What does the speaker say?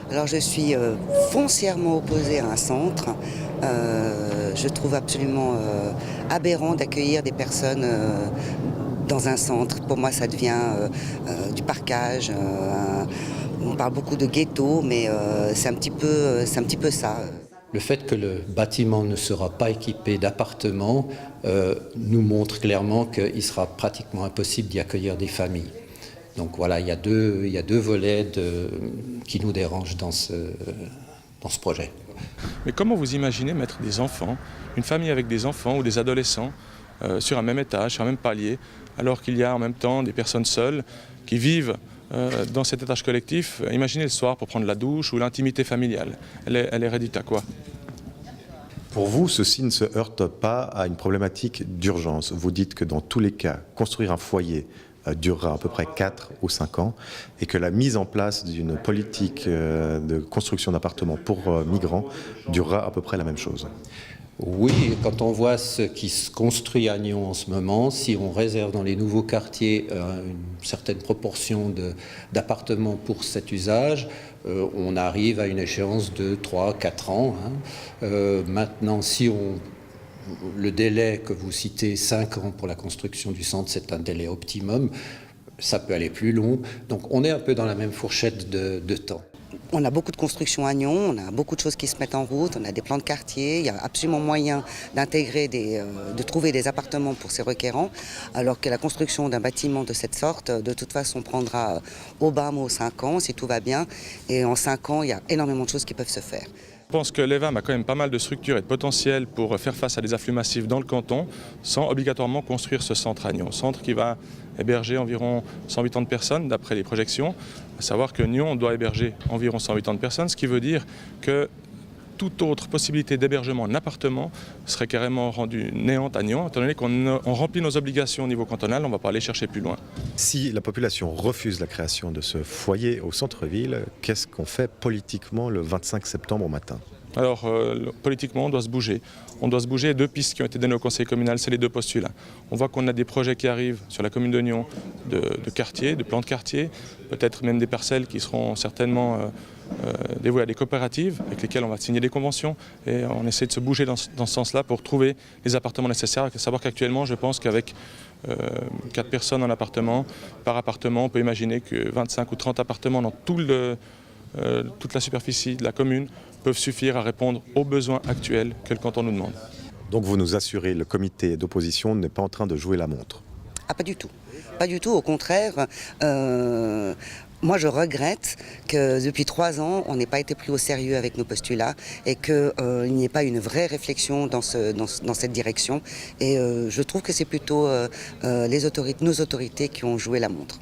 Alors je suis foncièrement opposée à un centre. Je trouve absolument aberrant d'accueillir des personnes dans un centre. Pour moi, ça devient du parquage. On parle beaucoup de ghetto, mais c'est un petit peu ça. Le fait que le bâtiment ne sera pas équipé d'appartements nous montre clairement qu'il sera pratiquement impossible d'y accueillir des familles. Donc voilà, il y a deux volets qui nous dérangent dans ce projet. Mais comment vous imaginez mettre des enfants, une famille avec des enfants ou des adolescents sur un même étage, sur un même palier, alors qu'il y a en même temps des personnes seules qui vivent dans cet étage collectif? Imaginez le soir pour prendre la douche ou l'intimité familiale. Elle est réduite à quoi? Pour vous, ceci ne se heurte pas à une problématique d'urgence. Vous dites que dans tous les cas, construire un foyer durera à peu près 4 ou 5 ans et que la mise en place d'une politique de construction d'appartements pour migrants durera à peu près la même chose. Oui, quand on voit ce qui se construit à Nyon en ce moment, si on réserve dans les nouveaux quartiers une certaine proportion d'appartements pour cet usage, on arrive à une échéance de 3-4 ans. Maintenant, le délai que vous citez, 5 ans pour la construction du centre, c'est un délai optimum. Ça peut aller plus long. Donc on est un peu dans la même fourchette de temps. On a beaucoup de constructions à Nyon, on a beaucoup de choses qui se mettent en route, on a des plans de quartier, il y a absolument moyen d'intégrer de trouver des appartements pour ces requérants, alors que la construction d'un bâtiment de cette sorte, de toute façon, prendra au bas mot 5 ans, si tout va bien, et en 5 ans, il y a énormément de choses qui peuvent se faire. Je pense que l'EVAM a quand même pas mal de structures et de potentiel pour faire face à des afflux massifs dans le canton sans obligatoirement construire ce centre à Nyon. Centre qui va héberger environ 180 personnes d'après les projections. À savoir que Nyon doit héberger environ 180 personnes, ce qui veut dire que toute autre possibilité d'hébergement en appartement serait carrément rendue néante à Nyon, étant donné qu'on remplit nos obligations au niveau cantonal, on ne va pas aller chercher plus loin. Si la population refuse la création de ce foyer au centre-ville, qu'est-ce qu'on fait politiquement le 25 septembre au matin ? Alors, politiquement, on doit se bouger. On doit se bouger. 2 pistes qui ont été données au conseil communal, c'est les 2 postulats. On voit qu'on a des projets qui arrivent sur la commune de Nyon de quartier, de plans de quartier, peut-être même des parcelles qui seront certainement dévouées à des coopératives avec lesquelles on va signer des conventions. Et on essaie de se bouger dans ce sens-là pour trouver les appartements nécessaires. À savoir qu'actuellement, je pense qu'avec 4 personnes en appartement, par appartement, on peut imaginer que 25 ou 30 appartements dans toute la superficie de la commune peuvent suffire à répondre aux besoins actuels que le canton nous demande. Donc vous nous assurez, le comité d'opposition n'est pas en train de jouer la montre? Ah, pas du tout. Pas du tout, au contraire. Moi, je regrette que depuis 3 ans, on n'ait pas été pris au sérieux avec nos postulats et qu'il n'y ait pas une vraie réflexion dans cette direction. Et je trouve que c'est plutôt nos autorités qui ont joué la montre.